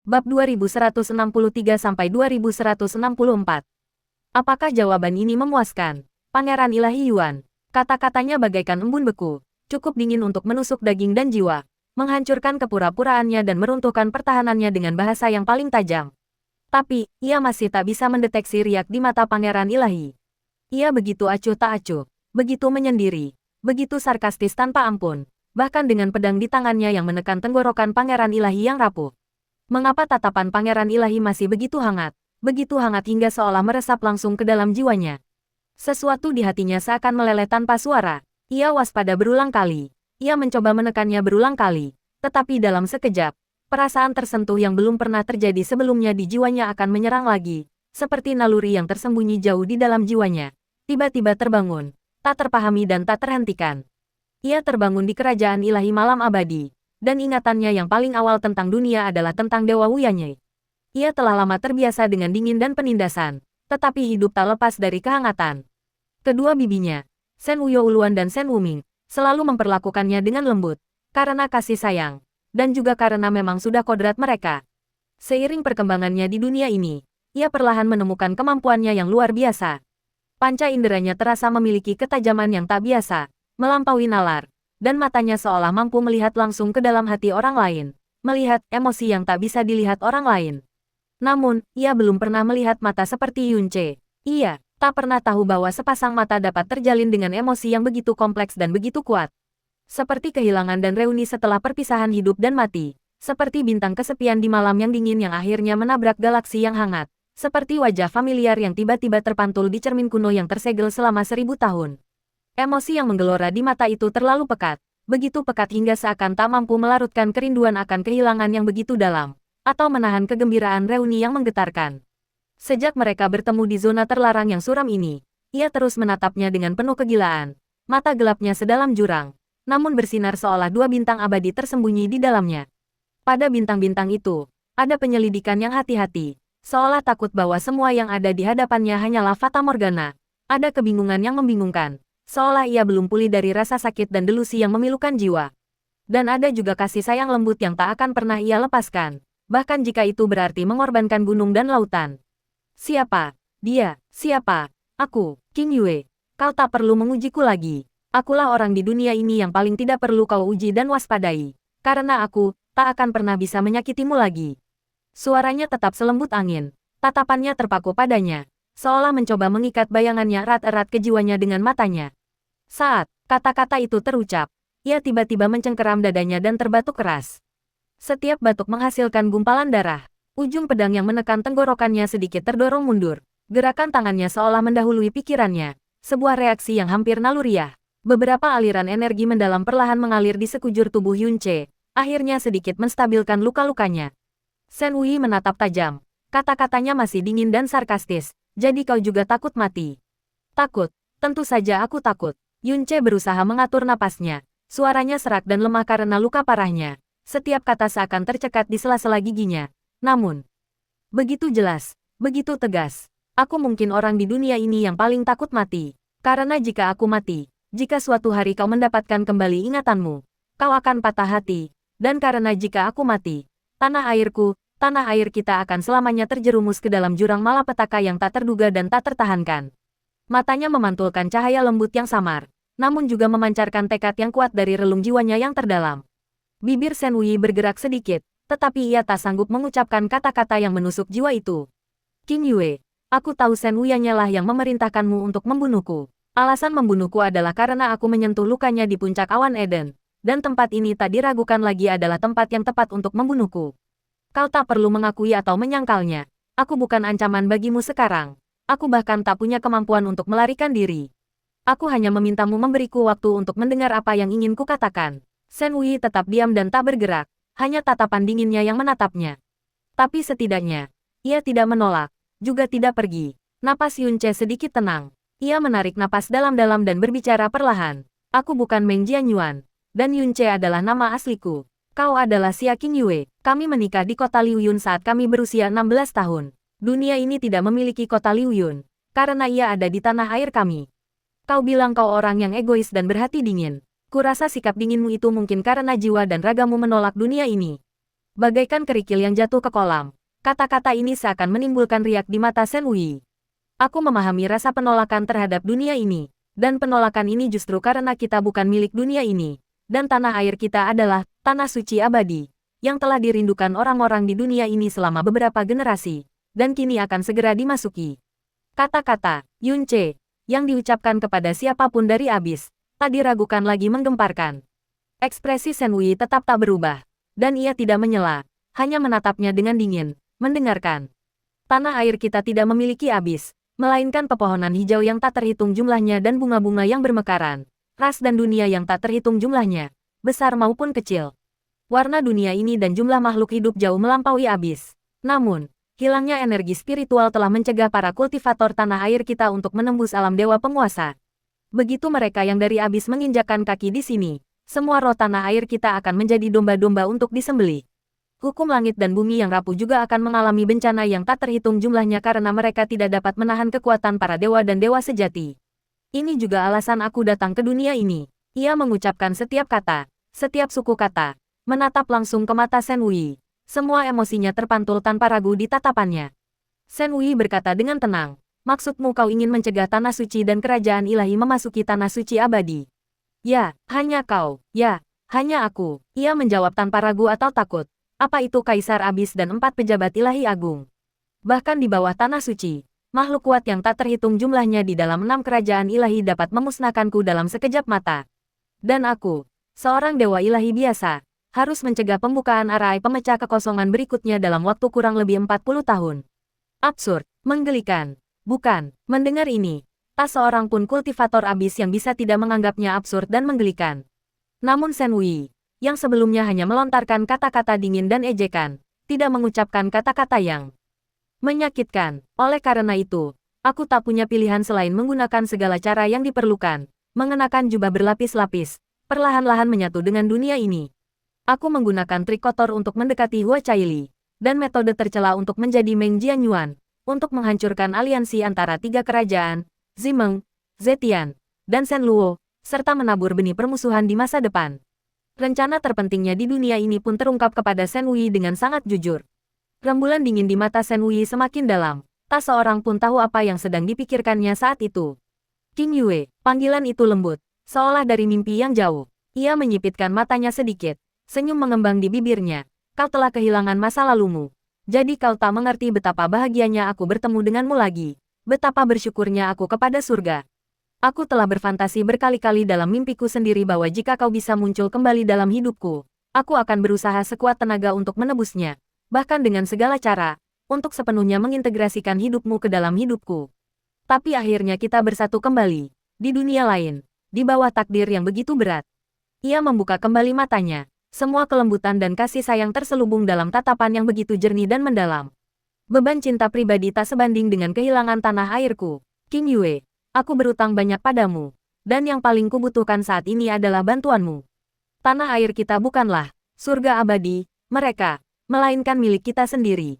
Bab 2163-2164. Apakah jawaban ini memuaskan? Pangeran Ilahi Yuan. Kata-katanya bagaikan embun beku, cukup dingin untuk menusuk daging dan jiwa, menghancurkan kepura-puraannya dan meruntuhkan pertahanannya dengan bahasa yang paling tajam. Tapi, ia masih tak bisa mendeteksi riak di mata Pangeran Ilahi. Ia begitu acuh tak acuh, begitu menyendiri, begitu sarkastis tanpa ampun, bahkan dengan pedang di tangannya yang menekan tenggorokan Pangeran Ilahi yang rapuh. Mengapa tatapan Pangeran Ilahi masih begitu hangat hingga seolah meresap langsung ke dalam jiwanya? Sesuatu di hatinya seakan meleleh tanpa suara. Ia waspada berulang kali. Ia mencoba menekannya berulang kali. Tetapi dalam sekejap, perasaan tersentuh yang belum pernah terjadi sebelumnya di jiwanya akan menyerang lagi. Seperti naluri yang tersembunyi jauh di dalam jiwanya. Tiba-tiba terbangun. Tak terpahami dan tak terhentikan. Ia terbangun di kerajaan ilahi malam abadi. Dan ingatannya yang paling awal tentang dunia adalah tentang Dewa Wuyanye. Ia telah lama terbiasa dengan dingin dan penindasan, tetapi hidup tak lepas dari kehangatan. Kedua bibinya, Shen Wuyouluan dan Shen Wuming, selalu memperlakukannya dengan lembut, karena kasih sayang, dan juga karena memang sudah kodrat mereka. Seiring perkembangannya di dunia ini, ia perlahan menemukan kemampuannya yang luar biasa. Panca inderanya terasa memiliki ketajaman yang tak biasa, melampaui nalar, dan matanya seolah mampu melihat langsung ke dalam hati orang lain, melihat emosi yang tak bisa dilihat orang lain. Namun, ia belum pernah melihat mata seperti Yunce. Ia tak pernah tahu bahwa sepasang mata dapat terjalin dengan emosi yang begitu kompleks dan begitu kuat. Seperti kehilangan dan reuni setelah perpisahan hidup dan mati. Seperti bintang kesepian di malam yang dingin yang akhirnya menabrak galaksi yang hangat. Seperti wajah familiar yang tiba-tiba terpantul di cermin kuno yang tersegel selama 1000 tahun. Emosi yang menggelora di mata itu terlalu pekat, begitu pekat hingga seakan tak mampu melarutkan kerinduan akan kehilangan yang begitu dalam, atau menahan kegembiraan reuni yang menggetarkan. Sejak mereka bertemu di zona terlarang yang suram ini, ia terus menatapnya dengan penuh kegilaan, mata gelapnya sedalam jurang, namun bersinar seolah dua bintang abadi tersembunyi di dalamnya. Pada bintang-bintang itu, ada penyelidikan yang hati-hati, seolah takut bahwa semua yang ada di hadapannya hanyalah fata morgana, ada kebingungan yang membingungkan. Seolah ia belum pulih dari rasa sakit dan delusi yang memilukan jiwa. Dan ada juga kasih sayang lembut yang tak akan pernah ia lepaskan, bahkan jika itu berarti mengorbankan gunung dan lautan. Siapa? Dia. Siapa? Aku, King Yue. Kau tak perlu mengujiku lagi. Akulah orang di dunia ini yang paling tidak perlu kau uji dan waspadai. Karena aku, tak akan pernah bisa menyakitimu lagi. Suaranya tetap selembut angin. Tatapannya terpaku padanya, seolah mencoba mengikat bayangannya erat-erat ke jiwanya dengan matanya. Saat kata-kata itu terucap, ia tiba-tiba mencengkeram dadanya dan terbatuk keras. Setiap batuk menghasilkan gumpalan darah. Ujung pedang yang menekan tenggorokannya sedikit terdorong mundur. Gerakan tangannya seolah mendahului pikirannya. Sebuah reaksi yang hampir naluriah. Beberapa aliran energi mendalam perlahan mengalir di sekujur tubuh Yunce, akhirnya sedikit menstabilkan luka-lukanya. Shen Wui menatap tajam. Kata-katanya masih dingin dan sarkastis. Jadi kau juga takut mati? Takut? Tentu saja aku takut. Yunce berusaha mengatur napasnya. Suaranya serak dan lemah karena luka parahnya. Setiap kata seakan tercekat di sela-sela giginya. Namun, begitu jelas, begitu tegas. Aku mungkin orang di dunia ini yang paling takut mati. Karena jika aku mati, jika suatu hari kau mendapatkan kembali ingatanmu, kau akan patah hati. Dan karena jika aku mati, tanah airku, tanah air kita akan selamanya terjerumus ke dalam jurang malapetaka yang tak terduga dan tak tertahankan. Matanya memantulkan cahaya lembut yang samar, namun juga memancarkan tekad yang kuat dari relung jiwanya yang terdalam. Bibir Shen Wui bergerak sedikit, tetapi ia tak sanggup mengucapkan kata-kata yang menusuk jiwa itu. King Yue, aku tahu Shen Wuyanye lah yang memerintahkanmu untuk membunuhku. Alasan membunuhku adalah karena aku menyentuh lukanya di puncak awan Eden, dan tempat ini tak diragukan lagi adalah tempat yang tepat untuk membunuhku. Kau tak perlu mengakui atau menyangkalnya. Aku bukan ancaman bagimu sekarang. Aku bahkan tak punya kemampuan untuk melarikan diri. Aku hanya memintamu memberiku waktu untuk mendengar apa yang ingin kukatakan. Shen Wui tetap diam dan tak bergerak. Hanya tatapan dinginnya yang menatapnya. Tapi setidaknya, ia tidak menolak, juga tidak pergi. Napas Yunce sedikit tenang. Ia menarik napas dalam-dalam dan berbicara perlahan. Aku bukan Meng Jianyuan, dan Yunce adalah nama asliku. Kau adalah Xia King Yue. Kami menikah di kota Liuyun saat kami berusia 16 tahun. Dunia ini tidak memiliki kota Liuyun, karena ia ada di tanah air kami. Kau bilang kau orang yang egois dan berhati dingin. Kurasa sikap dinginmu itu mungkin karena jiwa dan ragamu menolak dunia ini. Bagaikan kerikil yang jatuh ke kolam. Kata-kata ini seakan menimbulkan riak di mata Shen Wei. Aku memahami rasa penolakan terhadap dunia ini. Dan penolakan ini justru karena kita bukan milik dunia ini. Dan tanah air kita adalah tanah suci abadi. Yang telah dirindukan orang-orang di dunia ini selama beberapa generasi. Dan kini akan segera dimasuki. Kata-kata Yun Ce yang diucapkan kepada siapapun dari abis, tak diragukan lagi menggemparkan. Ekspresi Shen Wei tetap tak berubah. Dan ia tidak menyela. Hanya menatapnya dengan dingin. Mendengarkan. Tanah air kita tidak memiliki abis. Melainkan pepohonan hijau yang tak terhitung jumlahnya dan bunga-bunga yang bermekaran. Ras dan dunia yang tak terhitung jumlahnya. Besar maupun kecil. Warna dunia ini dan jumlah makhluk hidup jauh melampaui abis. Namun, hilangnya energi spiritual telah mencegah para kultivator tanah air kita untuk menembus alam dewa penguasa. Begitu mereka yang dari abis menginjakkan kaki di sini, semua roh tanah air kita akan menjadi domba-domba untuk disembelih. Hukum langit dan bumi yang rapuh juga akan mengalami bencana yang tak terhitung jumlahnya karena mereka tidak dapat menahan kekuatan para dewa dan dewa sejati. Ini juga alasan aku datang ke dunia ini. Ia mengucapkan setiap kata, setiap suku kata, menatap langsung ke mata Shen Wei. Semua emosinya terpantul tanpa ragu di tatapannya. Shen Wei berkata dengan tenang, maksudmu kau ingin mencegah tanah suci dan kerajaan ilahi memasuki tanah suci abadi? Ya, hanya kau. Ya, hanya aku. Ia menjawab tanpa ragu atau takut. Apa itu Kaisar Abis dan 4 pejabat ilahi agung? Bahkan di bawah tanah suci, makhluk kuat yang tak terhitung jumlahnya di dalam 6 kerajaan ilahi dapat memusnahkanku dalam sekejap mata. Dan aku, seorang dewa ilahi biasa, harus mencegah pembukaan arai pemecah kekosongan berikutnya dalam waktu kurang lebih 40 tahun. Absurd, menggelikan. Bukan, mendengar ini, tak seorang pun kultivator abis yang bisa tidak menganggapnya absurd dan menggelikan. Namun Shen Wei, yang sebelumnya hanya melontarkan kata-kata dingin dan ejekan, tidak mengucapkan kata-kata yang menyakitkan. Oleh karena itu, aku tak punya pilihan selain menggunakan segala cara yang diperlukan, mengenakan jubah berlapis-lapis, perlahan-lahan menyatu dengan dunia ini. Aku menggunakan trik kotor untuk mendekati Hua Caili, dan metode tercela untuk menjadi Meng Jianyuan, untuk menghancurkan aliansi antara 3 kerajaan, Zimeng, Zetian, dan Shen Luo, serta menabur benih permusuhan di masa depan. Rencana terpentingnya di dunia ini pun terungkap kepada Shen Wei dengan sangat jujur. Rembulan dingin di mata Shen Wei semakin dalam. Tak seorang pun tahu apa yang sedang dipikirkannya saat itu. King Yue, panggilan itu lembut, seolah dari mimpi yang jauh. Ia menyipitkan matanya sedikit. Senyum mengembang di bibirnya. Kau telah kehilangan masa lalumu. Jadi kau tak mengerti betapa bahagianya aku bertemu denganmu lagi. Betapa bersyukurnya aku kepada surga. Aku telah berfantasi berkali-kali dalam mimpiku sendiri bahwa jika kau bisa muncul kembali dalam hidupku, aku akan berusaha sekuat tenaga untuk menebusnya, bahkan dengan segala cara, untuk sepenuhnya mengintegrasikan hidupmu ke dalam hidupku. Tapi akhirnya kita bersatu kembali, di dunia lain, di bawah takdir yang begitu berat. Ia membuka kembali matanya, semua kelembutan dan kasih sayang terselubung dalam tatapan yang begitu jernih dan mendalam. Beban cinta pribadi tak sebanding dengan kehilangan tanah airku. King Yue, aku berutang banyak padamu, dan yang paling kubutuhkan saat ini adalah bantuanmu. Tanah air kita bukanlah surga abadi, mereka, melainkan milik kita sendiri.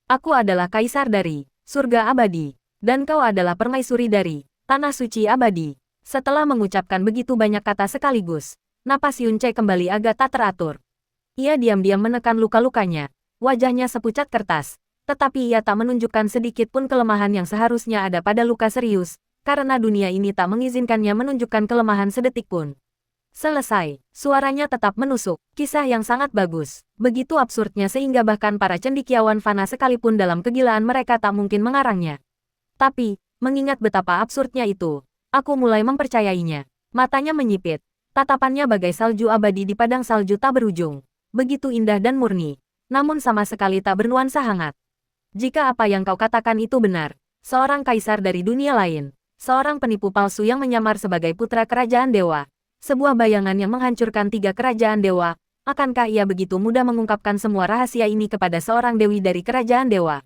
Aku adalah kaisar dari surga abadi, dan kau adalah permaisuri dari tanah suci abadi. Setelah mengucapkan begitu banyak kata sekaligus, napas Yun Ce kembali agak tak teratur. Ia diam-diam menekan luka-lukanya, wajahnya sepucat kertas, tetapi ia tak menunjukkan sedikit pun kelemahan yang seharusnya ada pada luka serius, karena dunia ini tak mengizinkannya menunjukkan kelemahan sedetik pun. Selesai, suaranya tetap menusuk, kisah yang sangat bagus. Begitu absurdnya sehingga bahkan para cendekiawan fana sekalipun dalam kegilaan mereka tak mungkin mengarangnya. Tapi, mengingat betapa absurdnya itu, aku mulai mempercayainya. Matanya menyipit, tatapannya bagai salju abadi di padang salju tak berujung. Begitu indah dan murni, namun sama sekali tak bernuansa hangat. Jika apa yang kau katakan itu benar, seorang kaisar dari dunia lain, seorang penipu palsu yang menyamar sebagai putra kerajaan dewa, sebuah bayangan yang menghancurkan 3 kerajaan dewa, akankah ia begitu mudah mengungkapkan semua rahasia ini kepada seorang dewi dari kerajaan dewa?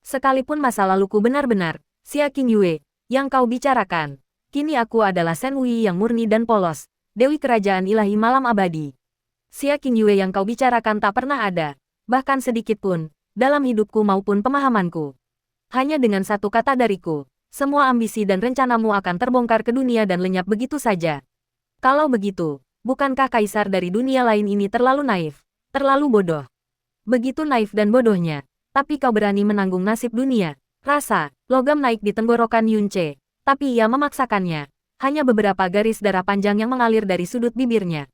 Sekalipun masa laluku benar-benar, Xia King Yue, yang kau bicarakan, kini aku adalah Shen Wei yang murni dan polos, dewi kerajaan ilahi malam abadi. Xia King Yue yang kau bicarakan tak pernah ada, bahkan sedikit pun, dalam hidupku maupun pemahamanku. Hanya dengan satu kata dariku, semua ambisi dan rencanamu akan terbongkar ke dunia dan lenyap begitu saja. Kalau begitu, bukankah kaisar dari dunia lain ini terlalu naif, terlalu bodoh? Begitu naif dan bodohnya. Tapi kau berani menanggung nasib dunia. Rasa, logam naik di tenggorokan Yunce. Tapi ia memaksakannya. Hanya beberapa garis darah panjang yang mengalir dari sudut bibirnya.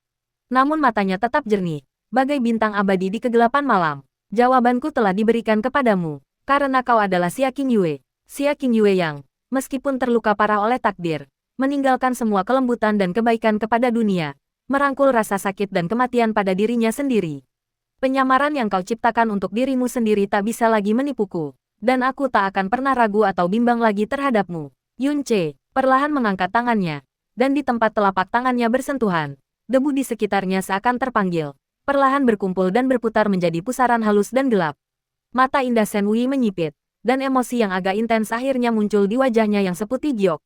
Namun matanya tetap jernih. Bagai bintang abadi di kegelapan malam. Jawabanku telah diberikan kepadamu. Karena kau adalah Xia Qingyue. Xia Qingyue yang, meskipun terluka parah oleh takdir, meninggalkan semua kelembutan dan kebaikan kepada dunia. Merangkul rasa sakit dan kematian pada dirinya sendiri. Penyamaran yang kau ciptakan untuk dirimu sendiri tak bisa lagi menipuku. Dan aku tak akan pernah ragu atau bimbang lagi terhadapmu. Yunce perlahan mengangkat tangannya. Dan di tempat telapak tangannya bersentuhan, debu di sekitarnya seakan terpanggil. Perlahan berkumpul dan berputar menjadi pusaran halus dan gelap. Mata indah Shen Wei menyipit. Dan emosi yang agak intens akhirnya muncul di wajahnya yang seputih giok.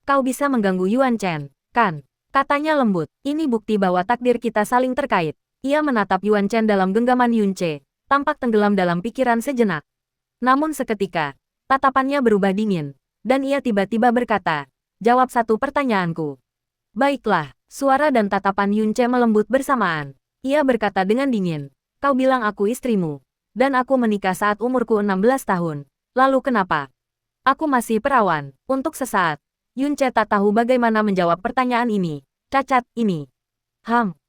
Kau bisa mengganggu Yuan Chen, kan? Katanya lembut. Ini bukti bahwa takdir kita saling terkait. Ia menatap Yuan Chen dalam genggaman Yunce, tampak tenggelam dalam pikiran sejenak. Namun seketika, tatapannya berubah dingin, dan ia tiba-tiba berkata, "Jawab satu pertanyaanku." "Baiklah." Suara dan tatapan Yunce melembut bersamaan. Ia berkata dengan dingin, "Kau bilang aku istrimu, dan aku menikah saat umurku 16 tahun. Lalu kenapa? Aku masih perawan." Untuk sesaat, Yunce tak tahu bagaimana menjawab pertanyaan ini. Cacat, ini.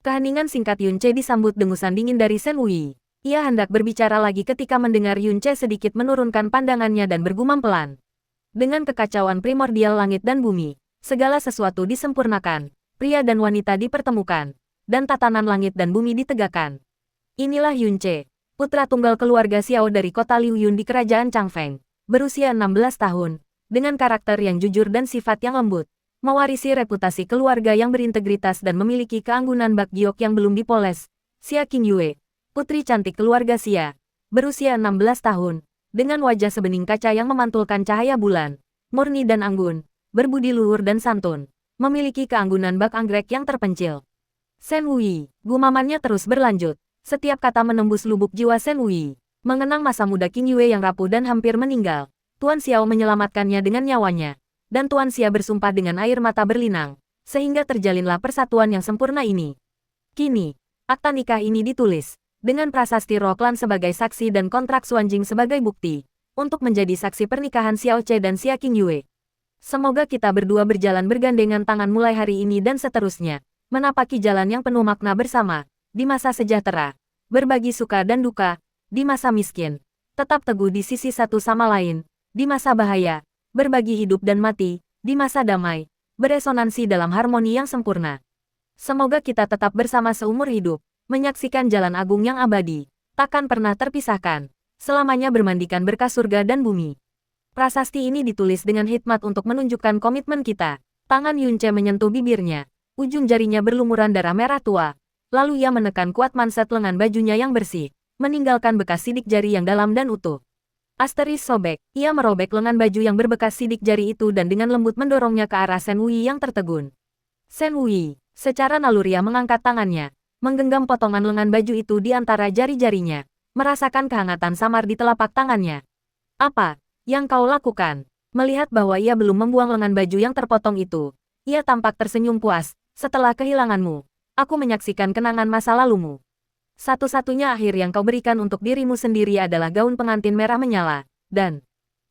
Keheningan singkat Yunce disambut dengusan dingin dari Shen Wei. Ia hendak berbicara lagi ketika mendengar Yunce sedikit menurunkan pandangannya dan bergumam pelan. Dengan kekacauan primordial langit dan bumi, segala sesuatu disempurnakan, pria dan wanita dipertemukan, dan tatanan langit dan bumi ditegakkan. Inilah Yunce, putra tunggal keluarga Xiao dari kota Liu Yun di kerajaan Changfeng, berusia 16 tahun, dengan karakter yang jujur dan sifat yang lembut. Mewarisi reputasi keluarga yang berintegritas dan memiliki keanggunan bak giok yang belum dipoles. Xia Qingyue, putri cantik keluarga Xia, berusia 16 tahun, dengan wajah sebening kaca yang memantulkan cahaya bulan, murni dan anggun, berbudi luhur dan santun, memiliki keanggunan bak anggrek yang terpencil. Shen Wei, gumamannya terus berlanjut, setiap kata menembus lubuk jiwa Shen Wei. Mengenang masa muda Qingyue yang rapuh dan hampir meninggal, Tuan Xiao menyelamatkannya dengan nyawanya. Dan Tuan Xia bersumpah dengan air mata berlinang, sehingga terjalinlah persatuan yang sempurna ini. Kini, akta nikah ini ditulis, dengan prasasti roh klan sebagai saksi dan kontrak Xuanjing sebagai bukti, untuk menjadi saksi pernikahan Xiao Ce dan Xia Qingyue. Semoga kita berdua berjalan bergandengan tangan mulai hari ini dan seterusnya, menapaki jalan yang penuh makna bersama, di masa sejahtera, berbagi suka dan duka, di masa miskin, tetap teguh di sisi satu sama lain, di masa bahaya, berbagi hidup dan mati, di masa damai, beresonansi dalam harmoni yang sempurna. Semoga kita tetap bersama seumur hidup, menyaksikan jalan agung yang abadi, takkan pernah terpisahkan, selamanya bermandikan berkas surga dan bumi. Prasasti ini ditulis dengan hikmat untuk menunjukkan komitmen kita. Tangan Yunce menyentuh bibirnya, ujung jarinya berlumuran darah merah tua, lalu ia menekan kuat manset lengan bajunya yang bersih, meninggalkan bekas sidik jari yang dalam dan utuh. Asteris sobek, ia merobek lengan baju yang berbekas sidik jari itu dan dengan lembut mendorongnya ke arah Shen Wei yang tertegun. Shen Wei, secara naluriah mengangkat tangannya, menggenggam potongan lengan baju itu di antara jari-jarinya, merasakan kehangatan samar di telapak tangannya. "Apa yang kau lakukan?" Melihat bahwa ia belum membuang lengan baju yang terpotong itu, ia tampak tersenyum puas. "Setelah kehilanganmu, aku menyaksikan kenangan masa lalumu. Satu-satunya akhir yang kau berikan untuk dirimu sendiri adalah gaun pengantin merah menyala, dan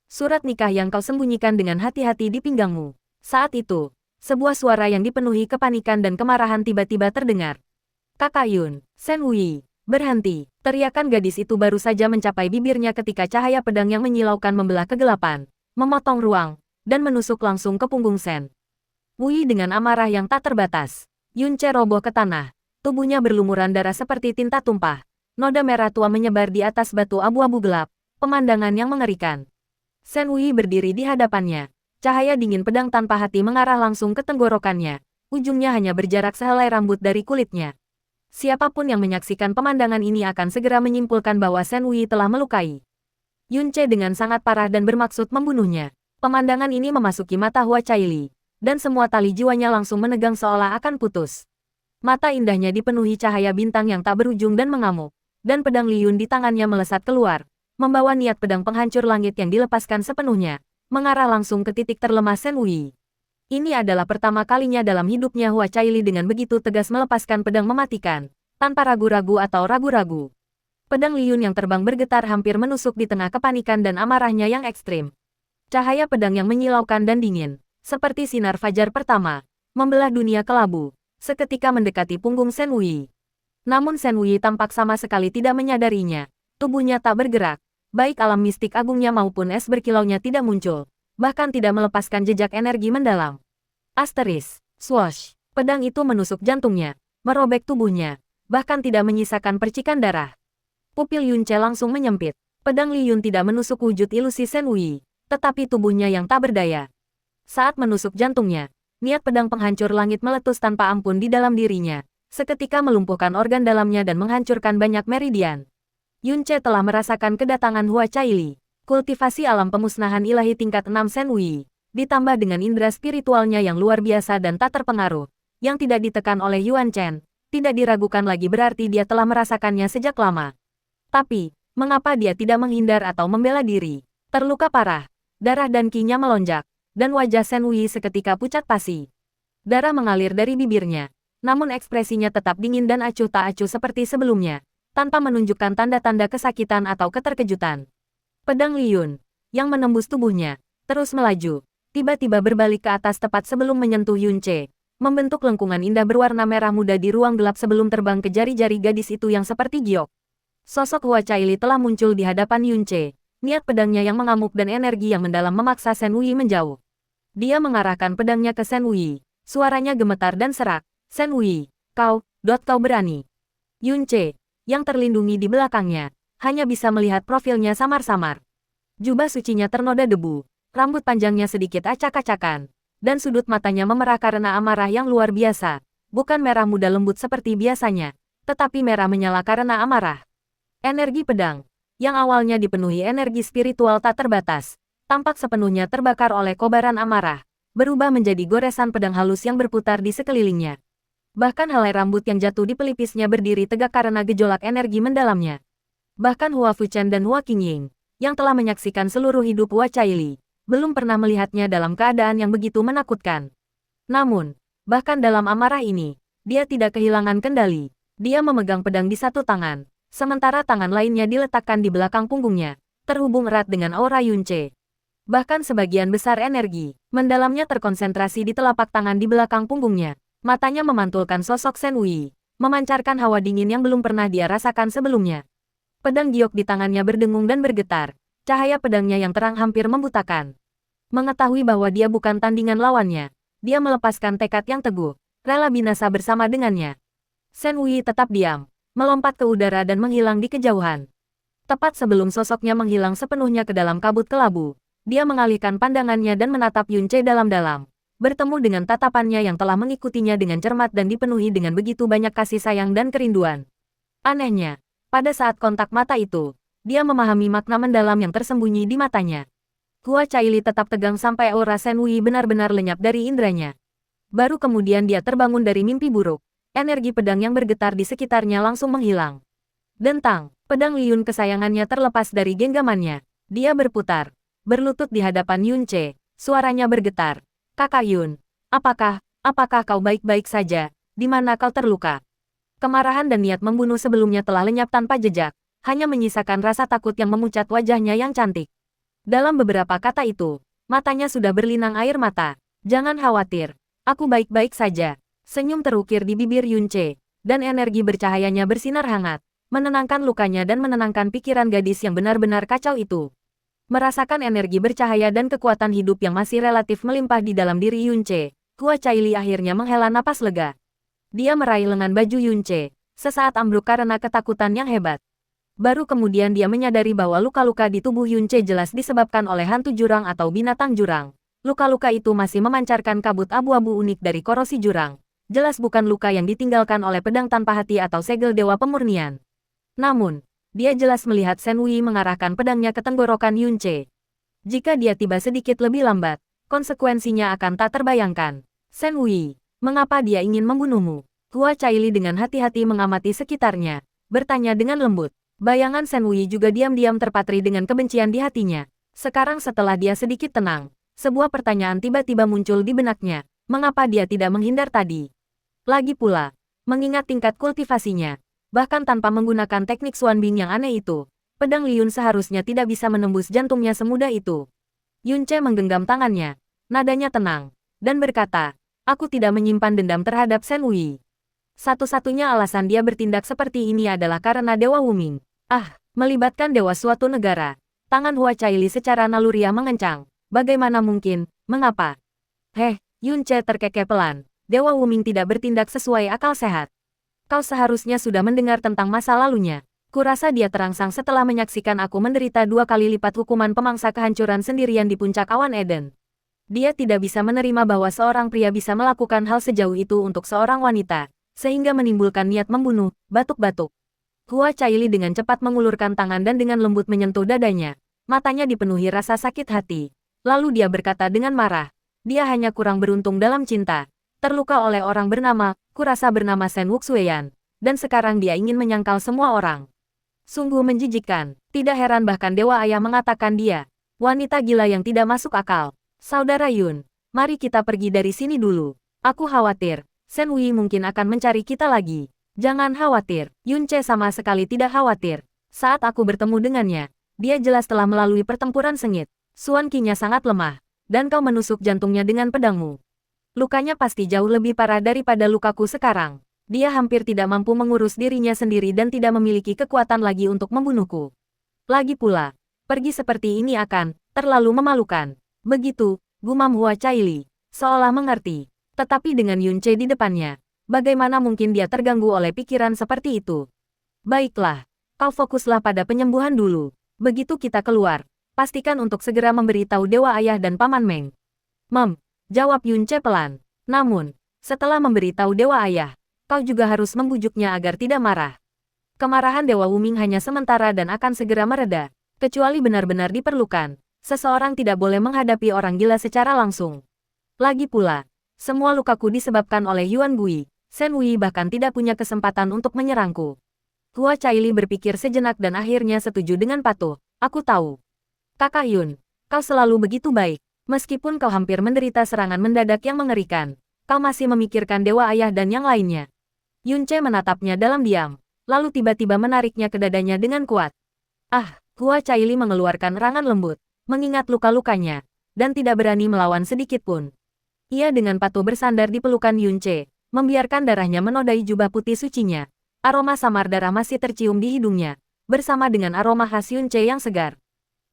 surat nikah yang kau sembunyikan dengan hati-hati di pinggangmu." Saat itu, sebuah suara yang dipenuhi kepanikan dan kemarahan tiba-tiba terdengar. "Kakak Yun, Shen Wei, berhenti!" Teriakan gadis itu baru saja mencapai bibirnya ketika cahaya pedang yang menyilaukan membelah kegelapan, memotong ruang, dan menusuk langsung ke punggung Shen Wei dengan amarah yang tak terbatas. Yunce roboh ke tanah. Tubuhnya berlumuran darah seperti tinta tumpah. Noda merah tua menyebar di atas batu abu-abu gelap. Pemandangan yang mengerikan. Shen Wei berdiri di hadapannya. Cahaya dingin pedang tanpa hati mengarah langsung ke tenggorokannya. Ujungnya hanya berjarak sehelai rambut dari kulitnya. Siapapun yang menyaksikan pemandangan ini akan segera menyimpulkan bahwa Shen Wei telah melukai Yunce dengan sangat parah dan bermaksud membunuhnya. Pemandangan ini memasuki mata Hua Caili, dan semua tali jiwanya langsung menegang seolah akan putus. Mata indahnya dipenuhi cahaya bintang yang tak berujung dan mengamuk, dan pedang Liyun di tangannya melesat keluar, membawa niat pedang penghancur langit yang dilepaskan sepenuhnya, mengarah langsung ke titik terlemah Shen Wei. Ini adalah pertama kalinya dalam hidupnya Hua Caili dengan begitu tegas melepaskan pedang mematikan, tanpa ragu-ragu atau ragu-ragu. Pedang Liyun yang terbang bergetar hampir menusuk di tengah kepanikan dan amarahnya yang ekstrim. Cahaya pedang yang menyilaukan dan dingin, seperti sinar fajar pertama, membelah dunia kelabu, seketika mendekati punggung Shen Wei. Namun Shen Wei tampak sama sekali tidak menyadarinya. Tubuhnya tak bergerak, baik alam mistik agungnya maupun es berkilaunya tidak muncul, bahkan tidak melepaskan jejak energi mendalam. Asteris, swoosh, pedang itu menusuk jantungnya, merobek tubuhnya, bahkan tidak menyisakan percikan darah. Pupil Yunce langsung menyempit. Pedang Liyun tidak menusuk wujud ilusi Shen Wei, tetapi tubuhnya yang tak berdaya. Saat menusuk jantungnya, niat pedang penghancur langit meletus tanpa ampun di dalam dirinya, seketika melumpuhkan organ dalamnya dan menghancurkan banyak meridian. Yunce telah merasakan kedatangan Hua Caili, kultivasi alam pemusnahan ilahi tingkat 6 Shen Wei, ditambah dengan indera spiritualnya yang luar biasa dan tak terpengaruh, yang tidak ditekan oleh Yuan Chen, tidak diragukan lagi berarti dia telah merasakannya sejak lama. Tapi, mengapa dia tidak menghindar atau membela diri? Terluka parah, darah dan ki-nya melonjak, dan wajah Shen Wei seketika pucat pasi. Darah mengalir dari bibirnya, namun ekspresinya tetap dingin dan acuh tak acuh seperti sebelumnya, tanpa menunjukkan tanda-tanda kesakitan atau keterkejutan. Pedang Liyun, yang menembus tubuhnya, terus melaju, tiba-tiba berbalik ke atas tepat sebelum menyentuh Yunce, membentuk lengkungan indah berwarna merah muda di ruang gelap sebelum terbang ke jari-jari gadis itu yang seperti giok. Sosok Hua Caili telah muncul di hadapan Yunce, niat pedangnya yang mengamuk dan energi yang mendalam memaksa Shen Wei menjauh. Dia mengarahkan pedangnya ke Shen Wei, suaranya gemetar dan serak. Shen Wei, kau berani. Yunce, yang terlindungi di belakangnya, hanya bisa melihat profilnya samar-samar. Jubah sucinya ternoda debu, rambut panjangnya sedikit acak-acakan, dan sudut matanya memerah karena amarah yang luar biasa, bukan merah muda lembut seperti biasanya, tetapi merah menyala karena amarah. Energi pedang, yang awalnya dipenuhi energi spiritual tak terbatas, tampak sepenuhnya terbakar oleh kobaran amarah, berubah menjadi goresan pedang halus yang berputar di sekelilingnya. Bahkan helai rambut yang jatuh di pelipisnya berdiri tegak karena gejolak energi mendalamnya. Bahkan Hua Fuchen dan Hua Qingying, yang telah menyaksikan seluruh hidup Hua Caili, belum pernah melihatnya dalam keadaan yang begitu menakutkan. Namun, bahkan dalam amarah ini, dia tidak kehilangan kendali. Dia memegang pedang di satu tangan, sementara tangan lainnya diletakkan di belakang punggungnya, terhubung erat dengan aura Yunce. Bahkan sebagian besar energi mendalamnya terkonsentrasi di telapak tangan di belakang punggungnya. Matanya memantulkan sosok Shen Wei, memancarkan hawa dingin yang belum pernah dia rasakan sebelumnya. Pedang giok di tangannya berdengung dan bergetar, cahaya pedangnya yang terang hampir membutakan. Mengetahui bahwa dia bukan tandingan lawannya, dia melepaskan tekad yang teguh, rela binasa bersama dengannya. Shen Wei tetap diam, melompat ke udara dan menghilang di kejauhan. Tepat sebelum sosoknya menghilang sepenuhnya ke dalam kabut kelabu, dia mengalihkan pandangannya dan menatap Yunce dalam-dalam, bertemu dengan tatapannya yang telah mengikutinya dengan cermat dan dipenuhi dengan begitu banyak kasih sayang dan kerinduan. Anehnya, pada saat kontak mata itu, dia memahami makna mendalam yang tersembunyi di matanya. Hua Caili tetap tegang sampai aura Shen Wei benar-benar lenyap dari indranya. Baru kemudian dia terbangun dari mimpi buruk. Energi pedang yang bergetar di sekitarnya langsung menghilang. Dentang, pedang Liyun kesayangannya terlepas dari genggamannya. Dia berputar, berlutut di hadapan Yunce, suaranya bergetar. Kakak Yun, apakah kau baik-baik saja? Di mana kau terluka? Kemarahan dan niat membunuh sebelumnya telah lenyap tanpa jejak, hanya menyisakan rasa takut yang memucat wajahnya yang cantik. Dalam beberapa kata itu, matanya sudah berlinang air mata. Jangan khawatir, aku baik-baik saja. Senyum terukir di bibir Yunce, dan energi bercahayanya bersinar hangat, menenangkan lukanya dan menenangkan pikiran gadis yang benar-benar kacau itu. Merasakan energi bercahaya dan kekuatan hidup yang masih relatif melimpah di dalam diri Yunce, Hua Caili akhirnya menghela napas lega. Dia meraih lengan baju Yunce, sesaat ambruk karena ketakutan yang hebat. Baru kemudian dia menyadari bahwa luka-luka di tubuh Yunce jelas disebabkan oleh hantu jurang atau binatang jurang. Luka-luka itu masih memancarkan kabut abu-abu unik dari korosi jurang. Jelas bukan luka yang ditinggalkan oleh pedang tanpa hati atau segel dewa pemurnian. Namun, dia jelas melihat Shen Wei mengarahkan pedangnya ke tenggorokan Yunce. Jika dia tiba sedikit lebih lambat, konsekuensinya akan tak terbayangkan. Shen Wei, mengapa dia ingin membunuhmu? Hua Caili dengan hati-hati mengamati sekitarnya, bertanya dengan lembut. Bayangan Shen Wei juga diam-diam terpatri dengan kebencian di hatinya. Sekarang setelah dia sedikit tenang, sebuah pertanyaan tiba-tiba muncul di benaknya. Mengapa dia tidak menghindar tadi? Lagi pula, mengingat tingkat kultivasinya, Bahkan tanpa menggunakan teknik Xuanbing yang aneh itu, pedang Liyun seharusnya tidak bisa menembus jantungnya semudah itu. Yunce menggenggam tangannya, nadanya tenang, dan berkata, aku tidak menyimpan dendam terhadap Shen Wei. Satu-satunya alasan dia bertindak seperti ini adalah karena Dewa Wuming. Melibatkan dewa suatu negara. Tangan Hua Caili secara naluriah mengencang. Bagaimana mungkin? Mengapa? Yunce terkekeh pelan. Dewa Wuming tidak bertindak sesuai akal sehat. Kau seharusnya sudah mendengar tentang masa lalunya. Kurasa dia terangsang setelah menyaksikan aku menderita 2 kali lipat hukuman pemangsa kehancuran sendirian di puncak awan Eden. Dia tidak bisa menerima bahwa seorang pria bisa melakukan hal sejauh itu untuk seorang wanita, sehingga menimbulkan niat membunuh. Batuk-batuk. Hua Caili dengan cepat mengulurkan tangan dan dengan lembut menyentuh dadanya. Matanya dipenuhi rasa sakit hati. Lalu dia berkata dengan marah, dia hanya kurang beruntung dalam cinta. Terluka oleh orang kurasa bernama Shen Wuxueyan, dan sekarang dia ingin menyangkal semua orang. Sungguh menjijikkan. Tidak heran bahkan Dewa Ayah mengatakan dia wanita gila yang tidak masuk akal. Saudara Yun, mari kita pergi dari sini dulu. Aku khawatir, Shen Wei mungkin akan mencari kita lagi. Jangan khawatir, Yunce sama sekali tidak khawatir. Saat aku bertemu dengannya, dia jelas telah melalui pertempuran sengit. Xuan Qi-nya sangat lemah, dan kau menusuk jantungnya dengan pedangmu. Lukanya pasti jauh lebih parah daripada lukaku sekarang. Dia hampir tidak mampu mengurus dirinya sendiri dan tidak memiliki kekuatan lagi untuk membunuhku. Lagi pula, pergi seperti ini akan terlalu memalukan. Begitu, gumam Hua Caili, seolah mengerti. Tetapi dengan Yunce di depannya, bagaimana mungkin dia terganggu oleh pikiran seperti itu? Baiklah, kau fokuslah pada penyembuhan dulu. Begitu kita keluar, pastikan untuk segera memberitahu Dewa Ayah dan Paman Meng. Jawab Yunce pelan. Namun, setelah memberitahu Dewa Ayah, kau juga harus membujuknya agar tidak marah. Kemarahan Dewa Wuming hanya sementara dan akan segera mereda. Kecuali benar-benar diperlukan, seseorang tidak boleh menghadapi orang gila secara langsung. Lagi pula, semua lukaku disebabkan oleh Yuan Gui. Shen Wei bahkan tidak punya kesempatan untuk menyerangku. Hua Caili berpikir sejenak dan akhirnya setuju dengan patuh. Aku tahu. Kakak Yun, kau selalu begitu baik. Meskipun kau hampir menderita serangan mendadak yang mengerikan, kau masih memikirkan Dewa Ayah dan yang lainnya. Yunce menatapnya dalam diam, lalu tiba-tiba menariknya ke dadanya dengan kuat. Hua Caili mengeluarkan erangan lembut, mengingat luka-lukanya, dan tidak berani melawan sedikit pun. Ia dengan patuh bersandar di pelukan Yunce, membiarkan darahnya menodai jubah putih sucinya. Aroma samar darah masih tercium di hidungnya, bersama dengan aroma khas Yunce yang segar.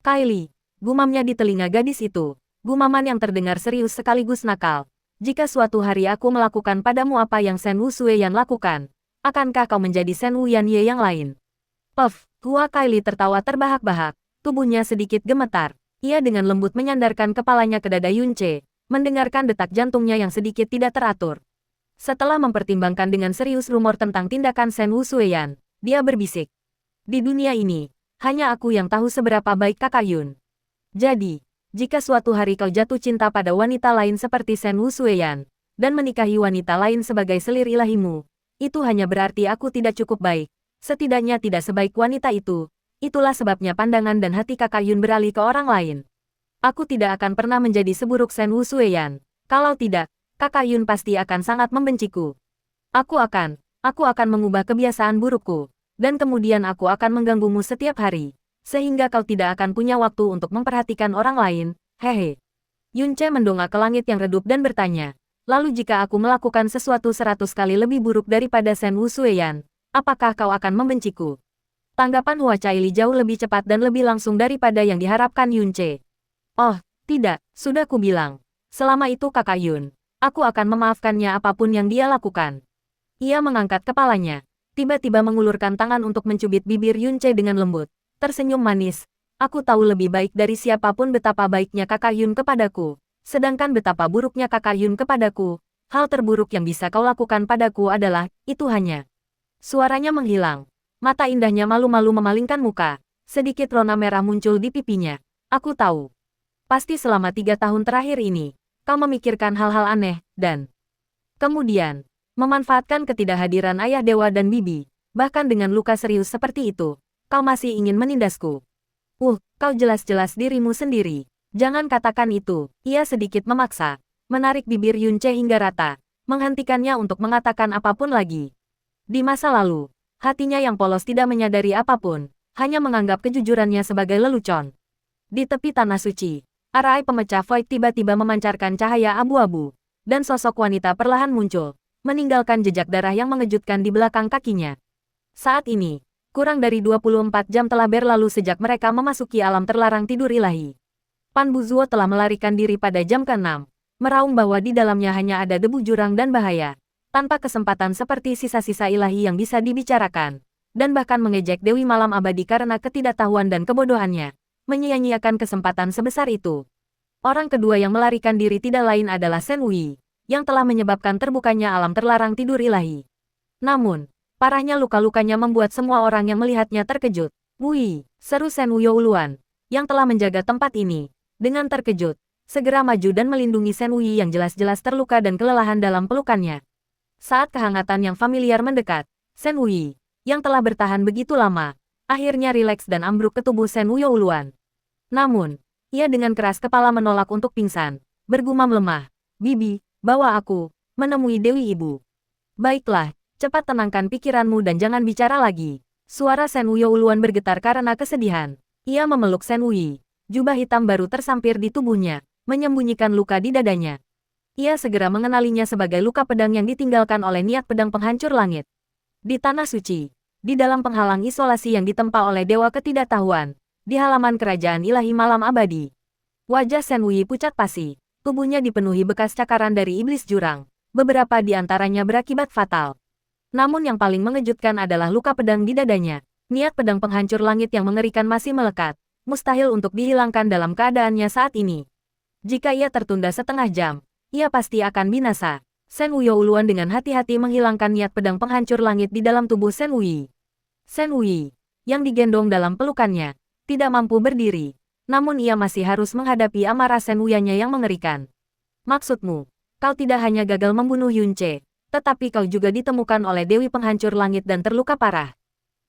Kylie, gumamnya di telinga gadis itu, gumaman yang terdengar serius sekaligus nakal. Jika suatu hari aku melakukan padamu apa yang Shen Wuxueyan lakukan, akankah kau menjadi Shen Wuyanye yang lain? Hua Kylie tertawa terbahak-bahak, tubuhnya sedikit gemetar. Ia dengan lembut menyandarkan kepalanya ke dada Yunce, mendengarkan detak jantungnya yang sedikit tidak teratur. Setelah mempertimbangkan dengan serius rumor tentang tindakan Shen Wuxueyan, dia berbisik. Di dunia ini, hanya aku yang tahu seberapa baik kakak Yun. Jadi, jika suatu hari kau jatuh cinta pada wanita lain seperti Shen Wuxueyan, dan menikahi wanita lain sebagai selir ilahimu, itu hanya berarti aku tidak cukup baik. Setidaknya tidak sebaik wanita itu. Itulah sebabnya pandangan dan hati kakak Yun beralih ke orang lain. Aku tidak akan pernah menjadi seburuk Shen Wuxueyan. Kalau tidak, kakak Yun pasti akan sangat membenciku. Aku akan mengubah kebiasaan burukku, dan kemudian aku akan mengganggumu setiap hari. Sehingga kau tidak akan punya waktu untuk memperhatikan orang lain, hehe. Yunce mendongak ke langit yang redup dan bertanya, lalu jika aku melakukan sesuatu 100 kali lebih buruk daripada Shen Wuxueyan, apakah kau akan membenciku? Tanggapan Hua Caili jauh lebih cepat dan lebih langsung daripada yang diharapkan Yunce. Oh, tidak, sudah kubilang. Selama itu kakak Yun, aku akan memaafkannya apapun yang dia lakukan. Ia mengangkat kepalanya, tiba-tiba mengulurkan tangan untuk mencubit bibir Yunce dengan lembut. Tersenyum manis, aku tahu lebih baik dari siapapun betapa baiknya kakak Yun kepadaku, sedangkan betapa buruknya kakak Yun kepadaku. Hal terburuk yang bisa kau lakukan padaku adalah, itu hanya. Suaranya menghilang, mata indahnya malu-malu memalingkan muka, sedikit rona merah muncul di pipinya. Aku tahu. Pasti selama 3 tahun terakhir ini, kau memikirkan hal-hal aneh, dan kemudian, memanfaatkan ketidakhadiran ayah dewa dan bibi, bahkan dengan luka serius seperti itu. Kau masih ingin menindasku. Kau jelas-jelas dirimu sendiri. Jangan katakan itu. Ia sedikit memaksa, menarik bibir Yunce hingga rata, menghentikannya untuk mengatakan apapun lagi. Di masa lalu, Hatinya yang polos tidak menyadari apapun, hanya menganggap kejujurannya sebagai lelucon. Di tepi tanah suci, arai pemecah void tiba-tiba memancarkan cahaya abu-abu, dan sosok wanita perlahan muncul, meninggalkan jejak darah yang mengejutkan di belakang kakinya. Saat ini, kurang dari 24 jam telah berlalu sejak mereka memasuki alam terlarang tidur ilahi. Pan Buzuo telah melarikan diri pada jam ke-6, meraung bahwa di dalamnya hanya ada debu jurang dan bahaya, tanpa kesempatan seperti sisa-sisa ilahi yang bisa dibicarakan, dan bahkan mengejek Dewi Malam Abadi karena ketidaktahuan dan kebodohannya, menyia-nyiakan kesempatan sebesar itu. Orang kedua yang melarikan diri tidak lain adalah Shen Wei, yang telah menyebabkan terbukanya alam terlarang tidur ilahi. Namun, parahnya luka-lukanya membuat semua orang yang melihatnya terkejut. "Wei," seru Shen Wuyouluan, yang telah menjaga tempat ini, dengan terkejut, segera maju dan melindungi Shen Wei yang jelas-jelas terluka dan kelelahan dalam pelukannya. Saat kehangatan yang familiar mendekat, Shen Wei, yang telah bertahan begitu lama, akhirnya rileks dan ambruk ke tubuh Shen Wuyouluan. Namun, ia dengan keras kepala menolak untuk pingsan, bergumam lemah, "Bibi, bawa aku menemui Dewi Ibu." "Baiklah, cepat tenangkan pikiranmu dan jangan bicara lagi." Suara Shen Wuyouluan bergetar karena kesedihan. Ia memeluk Shen Wei, jubah hitam baru tersampir di tubuhnya, menyembunyikan luka di dadanya. Ia segera mengenalinya sebagai luka pedang yang ditinggalkan oleh niat pedang penghancur langit. Di tanah suci, di dalam penghalang isolasi yang ditempa oleh dewa ketidaktahuan, di halaman kerajaan ilahi malam abadi. Wajah Shen Wei pucat pasi. Tubuhnya dipenuhi bekas cakaran dari iblis jurang, beberapa di antaranya berakibat fatal. Namun yang paling mengejutkan adalah luka pedang di dadanya. Niat pedang penghancur langit yang mengerikan masih melekat, mustahil untuk dihilangkan dalam keadaannya saat ini. Jika ia tertunda setengah jam, ia pasti akan binasa. Shen Wuyouluan dengan hati-hati menghilangkan niat pedang penghancur langit di dalam tubuh Shen Wei. Shen Wei, yang digendong dalam pelukannya, tidak mampu berdiri. Namun ia masih harus menghadapi amarah Shen Wei-nya yang mengerikan. "Maksudmu, kau tidak hanya gagal membunuh Yunce, tetapi kau juga ditemukan oleh Dewi Penghancur Langit dan terluka parah."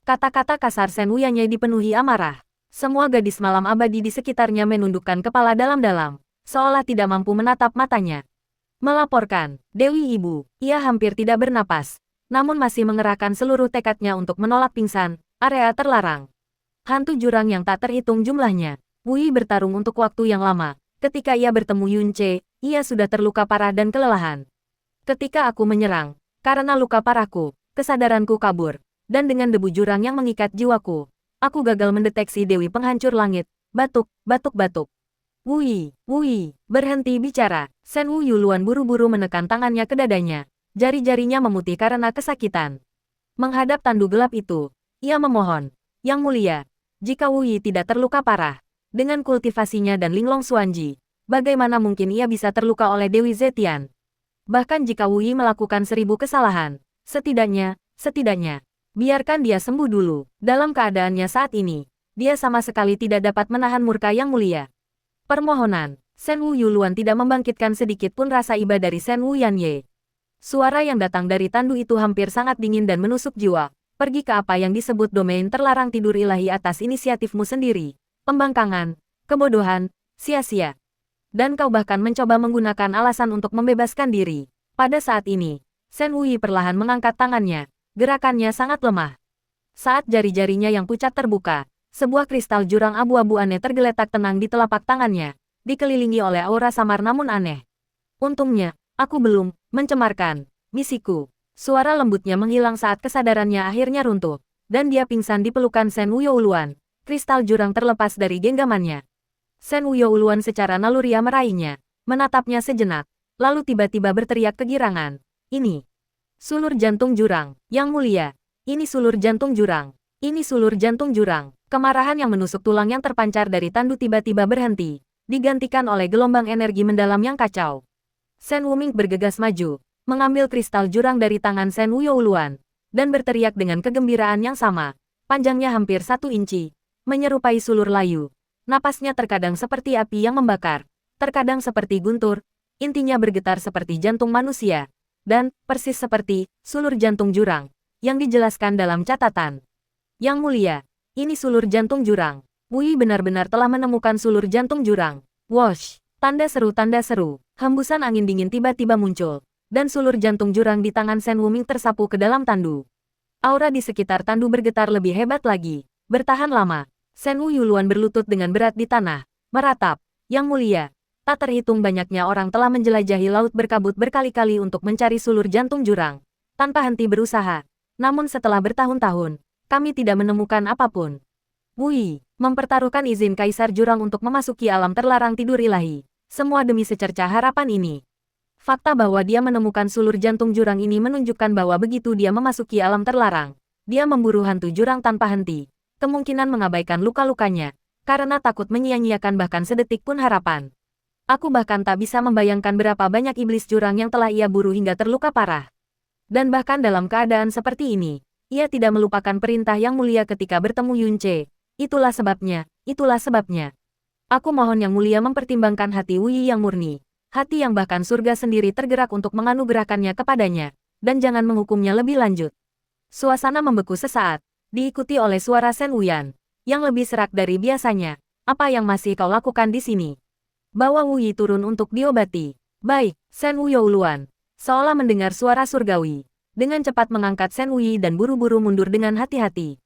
Kata-kata kasar Shen Wei-nya dipenuhi amarah. Semua gadis malam abadi di sekitarnya menundukkan kepala dalam-dalam, seolah tidak mampu menatap matanya. Melaporkan, "Dewi Ibu," ia hampir tidak bernapas, namun masih mengerahkan seluruh tekadnya untuk menolak pingsan, area terlarang. Hantu jurang yang tak terhitung jumlahnya. Wei bertarung untuk waktu yang lama. Ketika ia bertemu Yunce, ia sudah terluka parah dan kelelahan. "Ketika aku menyerang, karena luka parahku, kesadaranku kabur, dan dengan debu jurang yang mengikat jiwaku, aku gagal mendeteksi Dewi Penghancur Langit." Batuk. "Wei, berhenti bicara." Shen Wuyouluan buru-buru menekan tangannya ke dadanya. Jari-jarinya memutih karena kesakitan. Menghadap tandu gelap itu, ia memohon, "Yang mulia, jika Wei tidak terluka parah, dengan kultivasinya dan Linglong Xuanji, bagaimana mungkin ia bisa terluka oleh Dewi Zetian? Bahkan jika Wei melakukan 1000 kesalahan, setidaknya, biarkan dia sembuh dulu." Dalam keadaannya saat ini, dia sama sekali tidak dapat menahan murka yang mulia. "Permohonan." Shen Wuyouluan tidak membangkitkan sedikit pun rasa iba dari Shen Wuyanye. Suara yang datang dari tandu itu hampir sangat dingin dan menusuk jiwa. "Pergi ke apa yang disebut domain terlarang tidur ilahi atas inisiatifmu sendiri. Pembangkangan, kebodohan, sia-sia. Dan kau bahkan mencoba menggunakan alasan untuk membebaskan diri." Pada saat ini, Shen Wei perlahan mengangkat tangannya. Gerakannya sangat lemah. Saat jari-jarinya yang pucat terbuka, sebuah kristal jurang abu-abu aneh tergeletak tenang di telapak tangannya, dikelilingi oleh aura samar namun aneh. "Untungnya, aku belum mencemarkan misiku." Suara lembutnya menghilang saat kesadarannya akhirnya runtuh, dan dia pingsan di pelukan Shen Wuyouluan. Kristal jurang terlepas dari genggamannya. Shen Wuyouluan secara naluriah meraihnya, menatapnya sejenak, lalu tiba-tiba berteriak kegirangan. "Ini sulur jantung jurang, Yang Mulia. Ini sulur jantung jurang. Ini sulur jantung jurang." Kemarahan yang menusuk tulang yang terpancar dari tandu tiba-tiba berhenti, digantikan oleh gelombang energi mendalam yang kacau. Shen Wuming bergegas maju, mengambil kristal jurang dari tangan Shen Wuyouluan, dan berteriak dengan kegembiraan yang sama. Panjangnya hampir 1 inci, menyerupai sulur layu. Napasnya terkadang seperti api yang membakar, terkadang seperti guntur, intinya bergetar seperti jantung manusia, dan persis seperti sulur jantung jurang yang dijelaskan dalam catatan. "Yang Mulia, ini sulur jantung jurang. Wei benar-benar telah menemukan sulur jantung jurang." Wosh! Tanda seru. Hembusan angin dingin tiba-tiba muncul, dan sulur jantung jurang di tangan Shen Wuming tersapu ke dalam tandu. Aura di sekitar tandu bergetar lebih hebat lagi. Bertahan lama. Shen Wuyuluan berlutut dengan berat di tanah. Meratap. Yang mulia. Tak terhitung banyaknya orang telah menjelajahi laut berkabut berkali-kali untuk mencari sulur jantung jurang. Tanpa henti berusaha. Namun setelah bertahun-tahun, kami tidak menemukan apapun. Wui, mempertaruhkan izin Kaisar Jurang untuk memasuki alam terlarang tidur ilahi. Semua demi secercah harapan ini. Fakta bahwa dia menemukan sulur jantung jurang ini menunjukkan bahwa begitu dia memasuki alam terlarang, dia memburu hantu jurang tanpa henti. Kemungkinan mengabaikan luka-lukanya, karena takut menyia-nyiakan bahkan sedetik pun harapan. Aku bahkan tak bisa membayangkan berapa banyak iblis jurang yang telah ia buru hingga terluka parah. Dan bahkan dalam keadaan seperti ini, ia tidak melupakan perintah yang mulia ketika bertemu Yunce. Itulah sebabnya, itulah sebabnya. Aku mohon Yang Mulia mempertimbangkan hati Wuyi yang murni. Hati yang bahkan surga sendiri tergerak untuk menganugerahkannya kepadanya, dan jangan menghukumnya lebih lanjut. Suasana membeku sesaat, diikuti oleh suara Shen Wuyan, yang lebih serak dari biasanya. Apa yang masih kau lakukan di sini? Bawa Wuyi turun untuk diobati. Baik, Shen Wuyouluan. Seolah mendengar suara surgawi. Dengan cepat mengangkat Shen Wuyi dan buru-buru mundur dengan hati-hati.